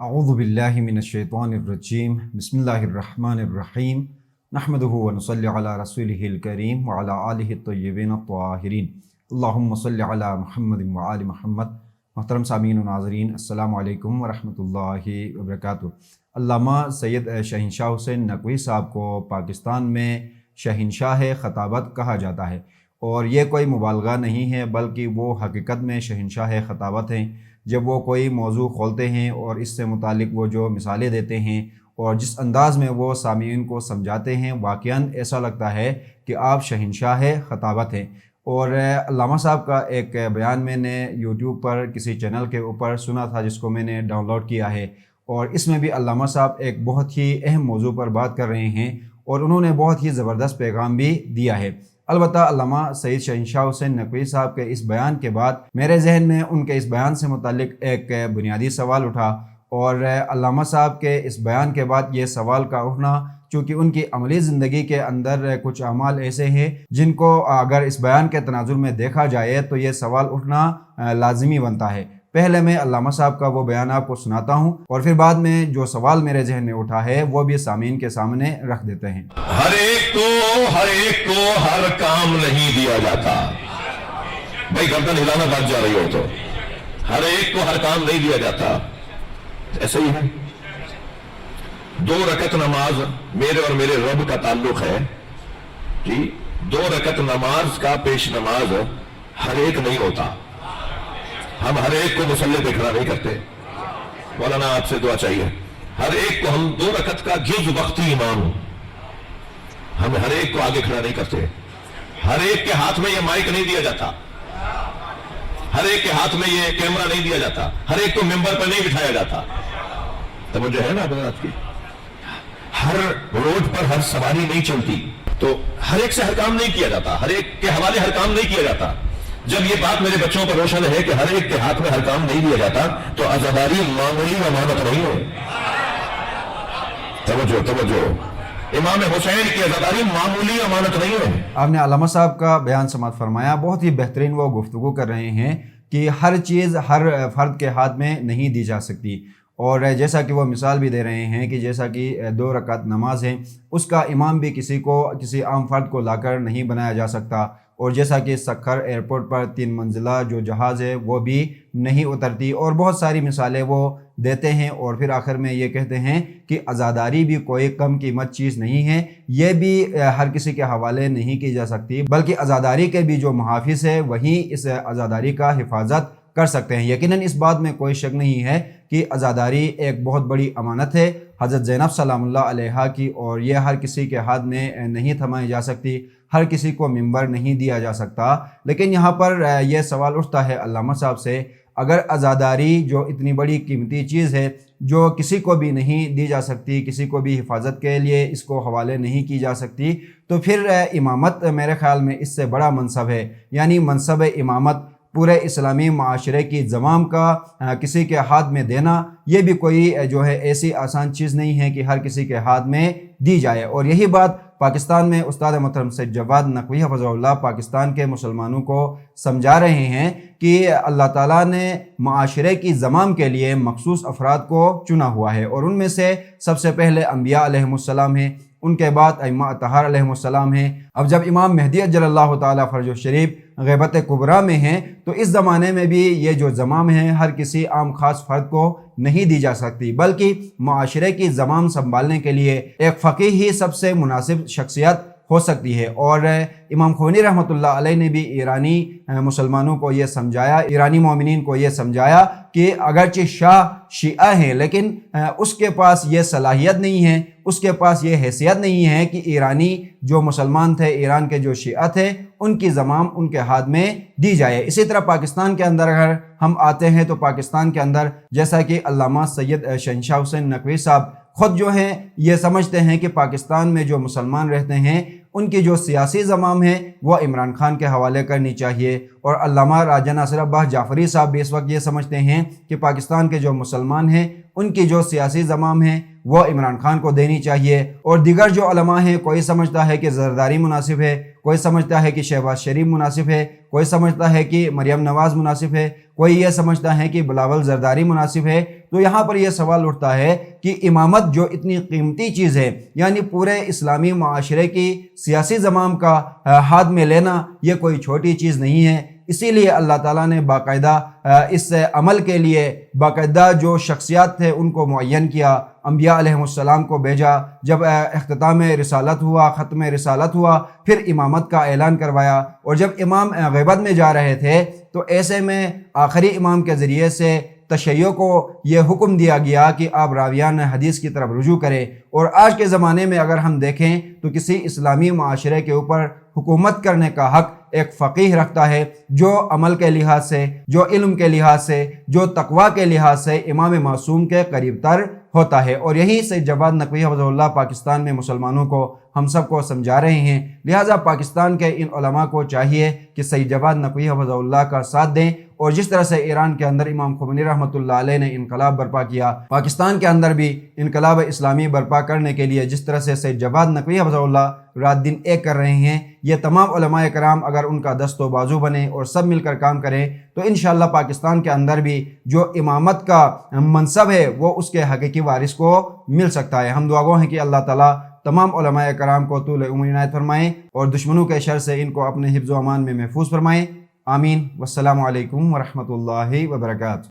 अऊज़ु बिल्लाहि मिनश्शैतानिर्रजीम बिस्मिल्लाहिर्रहमानिर्रहीम नहमदुहु व नुसल्ली अला रसूलिहिल करीम व अला आलिहि त्तय्यिबीन अत्ताहिरीन अल्लाहुम्मा सल्लि अला मुहम्मदिन व आलि मुहम्मद। मोहतरम सामीन व नाज़रीन, अस्सलामु अलैकुम व रहमतुल्लाहि व बरकातुहू। अल्लामा सैयद शहंशाह हुसैन नकवी साहब को पाकिस्तान में शहंशाह ख़ताबत कहा जाता है, और ये कोई मुबालगा नहीं है बल्कि वो हकीकत में शहंशाह ख़ताबत हैं। जब वो कोई मौजू खोलते हैं और इससे मुतालिक वो जो मिसालें देते हैं और जिस अंदाज़ में वो सामीन को समझाते हैं, वाक़यान ऐसा लगता है कि आप शहंशाह ख़ताबत हैं। और अल्लामा साहब का एक बयान मैंने यूट्यूब पर किसी चैनल के ऊपर सुना था, जिसको मैंने डाउनलोड किया है, और इसमें भी अल्लामा साहब एक बहुत ही अहम मौजू पर बात कर रहे हैं और उन्होंने बहुत ही ज़बरदस्त पैगाम भी दिया है। अलबत्ता अल्लामा सैयद शहंशाह हुसैन नकवी साहब के इस बयान के बाद मेरे जहन में उनके इस बयान से मुतालिक एक बुनियादी सवाल उठा, और अल्लामा साहब के इस बयान के बाद ये सवाल का उठना, चूँकि उनकी अमली ज़िंदगी के अंदर कुछ अमाल ऐसे हैं जिनको अगर इस बयान के तनाजुर में देखा जाए तो ये सवाल उठना लाजिमी बनता है। पहले मैं अल्लामा साहब का वो बयान आपको सुनाता हूँ और फिर बाद में जो सवाल मेरे जहन में उठा है वो भी सामीन के सामने रख देते हैं। हर एक को हर काम नहीं दिया जाता। भाई गर्दन हिलाना बात जा रही हो तो हर एक को हर काम नहीं दिया जाता, ऐसा ही है। 2 रकत नमाज मेरे और मेरे रब का ताल्लुक है कि 2 रकत नमाज का पेश नमाज हर एक नहीं होता। हम हर एक को मुसल्ले पे खड़ा नहीं करते। मौलाना आपसे दुआ चाहिए, हर एक को हम 2 रकत का जुज वक्ती इमाम, हम हर एक को आगे खड़ा नहीं करते। हर एक के हाथ में ये माइक नहीं दिया जाता, हर एक के हाथ में ये कैमरा नहीं दिया जाता, हर एक को मेंबर पर नहीं बिठाया जाता। तो मुझे है ना बात की, हर रोड पर हर सवारी नहीं चलती, तो हर एक से हर काम नहीं किया जाता, हर एक के हवाले हर काम नहीं किया जाता। जब ये बात मेरे बच्चों पर रोशन है कि हर एक के हाथ में हर काम नहीं दिया जाता, तो आजादारी मामूली अमानत नहीं है। तवज्जो, इमाम हुसैन की आजादारी मामूली अमानत नहीं है। आपने अल्लामा साहब का बयान समाअत फरमाया, बहुत ही बेहतरीन वो गुफ्तगू कर रहे हैं कि हर चीज़ हर फर्द के हाथ में नहीं दी जा सकती। और जैसा कि वो मिसाल भी दे रहे हैं कि जैसा कि 2 रकात नमाज है, उसका इमाम भी किसी आम फर्द को लाकर नहीं बनाया जा सकता। और जैसा कि सक्खर एयरपोर्ट पर 3 मंजिला जो जहाज़ है वो भी नहीं उतरती, और बहुत सारी मिसालें वो देते हैं। और फिर आखिर में ये कहते हैं कि आज़ादारी भी कोई कम कीमत चीज़ नहीं है, ये भी हर किसी के हवाले नहीं की जा सकती, बल्कि आज़ादारी के भी जो मुहाफ़िज़ है वही इस आज़ादारी का हिफाजत कर सकते हैं। यकीनन इस बात में कोई शक नहीं है कि आज़ादारी एक बहुत बड़ी अमानत है हज़रत ज़ैनब सलामुल्लाह अलैहा की, और ये हर किसी के हाथ में नहीं थमाई जा सकती, हर किसी को मिंबर नहीं दिया जा सकता। लेकिन यहाँ पर यह सवाल उठता है अल्लामा साहब से, अगर आज़ादारी जो इतनी बड़ी कीमती चीज़ है जो किसी को भी नहीं दी जा सकती, किसी को भी हिफाजत के लिए इसको हवाले नहीं की जा सकती, तो फिर इमामत मेरे ख़्याल में इससे बड़ा मनसब है। यानी मनसब इमामत पूरे इस्लामी माशरे की ज़माम का किसी के हाथ में देना, ये भी कोई जो है ऐसी आसान चीज़ नहीं है कि हर किसी के हाथ में दी जाए। और यही बात पाकिस्तान में उस्ताद मोहतरम सैयद जवाद नकवी हफ़िज़हुल्लाह पाकिस्तान के मुसलमानों को समझा रहे हैं कि अल्लाह ताला ने माशरे की ज़माम के लिए मखसूस अफराद को चुना हुआ है, और उनमें से सबसे पहले अम्बिया अलैहिमुस्सलाम हैं, उनके बाद अइम्मा अत्तहार अलैहिमुस्सलाम हैं। अब जब इमाम मेहदी अज्जलल्लाहु ताला फ़रजहु शरीफ ग़ैबत कुबरा में हैं, तो इस ज़माने में भी ये जो ज़माम है हर किसी आम खास फ़र्द को नहीं दी जा सकती, बल्कि माशरे की ज़माम संभालने के लिए एक फ़क़ीह ही सबसे मुनासिब शख्सियत हो सकती है। और इमाम ख़ोनी रहमतुल्लाह अलैह ने भी ईरानी मुसलमानों को ये समझाया, ईरानी मोमिनीन को ये समझाया कि अगरचे शाह शिया हैं, लेकिन उसके पास ये सलाहियत नहीं है, उसके पास ये हैसियत नहीं है कि ईरानी जो मुसलमान थे, ईरान के जो शिया थे, उनकी ज़माम उनके हाथ में दी जाए। इसी तरह पाकिस्तान के अंदर अगर हम आते हैं तो पाकिस्तान के अंदर जैसा कि अल्लामा सैयद शहंशाह हुसैन नकवी साहब ख़ुद जो हैं ये समझते हैं कि पाकिस्तान में जो मुसलमान रहते हैं उनकी जो सियासी ज़माम है वो इमरान खान के हवाले करनी चाहिए। और अल्लामा राजा नासिर अब्बास जाफ़री साहब भी इस वक्त ये समझते हैं कि पाकिस्तान के जो मुसलमान हैं उनकी जो सियासी ज़माम है वो इमरान खान को देनी चाहिए। और दीगर जो उलमा हैं, कोई समझता है कि ज़रदारी मुनासिब है, कोई समझता है कि शहबाज शरीफ मुनासिब है, कोई समझता है कि मरियम नवाज़ मुनासिब है, कोई ये समझता है कि बिलावल जरदारी मुनासिब है। تو یہاں پر یہ سوال اٹھتا ہے کہ امامت جو اتنی قیمتی چیز ہے، یعنی پورے اسلامی معاشرے کی سیاسی زمام کا ہاتھ میں لینا، یہ کوئی چھوٹی چیز نہیں ہے۔ اسی لیے اللہ تعالیٰ نے باقاعدہ اس عمل کے لیے باقاعدہ جو شخصیات تھے ان کو معین کیا، انبیاء علیہ السلام کو بھیجا۔ جب اختتام رسالت ہوا، ختم رسالت ہوا، پھر امامت کا اعلان کروایا، اور جب امام غیبت میں جا رہے تھے تو ایسے میں آخری امام کے ذریعے سے تشیع کو یہ حکم دیا گیا کہ آپ راویان حدیث کی طرف رجوع کریں۔ اور آج کے زمانے میں اگر ہم دیکھیں تو کسی اسلامی معاشرے کے اوپر حکومت کرنے کا حق ایک فقیہ رکھتا ہے، جو عمل کے لحاظ سے، جو علم کے لحاظ سے، جو تقوی کے لحاظ سے امام معصوم کے قریب تر ہوتا ہے۔ اور یہی سید جواد نقوی حفظہ اللہ پاکستان میں مسلمانوں کو، ہم سب کو سمجھا رہے ہیں۔ لہٰذا پاکستان کے ان علماء کو چاہیے کہ سید جواد نقوی حفظہ اللہ کا ساتھ دیں، اور جس طرح سے ایران کے اندر امام خمینی رحمۃ اللہ علیہ نے انقلاب برپا کیا، پاکستان کے اندر بھی انقلاب اسلامی برپا کرنے کے لیے جس طرح سے سید جواد نقوی حفظہ اللہ رات دن ایک کر رہے ہیں، یہ تمام علماء کرام اگر ان کا دست و بازو بنے اور سب مل کر کام کریں تو انشاءاللہ پاکستان کے اندر بھی جو امامت کا منصب ہے وہ اس کے حقیقی وارث کو مل سکتا ہے۔ ہم دعا گو ہیں کہ اللہ تعالیٰ تمام علماء کرام کو طول عمر عنایت فرمائیں اور دشمنوں کے شر سے ان کو اپنے حفظ و امان میں محفوظ فرمائیں۔ آمین۔ والسلام علیکم ورحمۃ اللہ وبرکاتہ۔